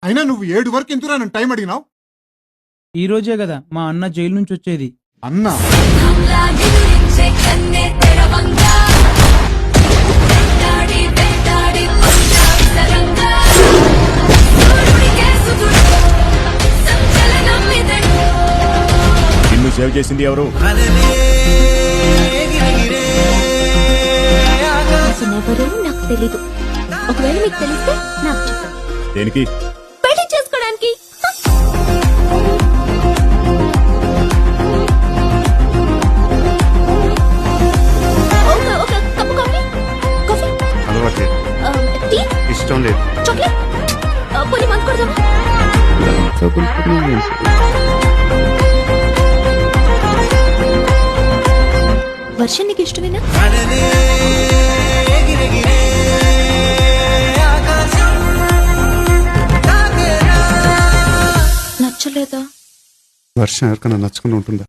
అయినా నువ్వు 7 వరకు ఎందుకు నన్ను టైం అడిగినావు? ఈ రోజే కదా మా అన్న జైలు నుంచి వచ్చేది. అన్నా నిన్ను సేవ్ చేసింది ఎవరు? ఎవరో నాకు తెలీదు. ఒకవేళ మీకు తెలిస్తే నాకు చెప్పండి. దేనికి? పెళ్లి చేసుకోవడానికి. ఒక కప్పు కాఫీ. కాఫీ అలవాట్లేదు. టీ ఇష్టం లేదు. చాక్లెట్ పోనీ మందు కొడదామా? వర్షం నీకు ఇష్టమేనా? నచ్చలేదా? వర్షం ఎవరికైనా నచ్చుకుని ఉంటుందా?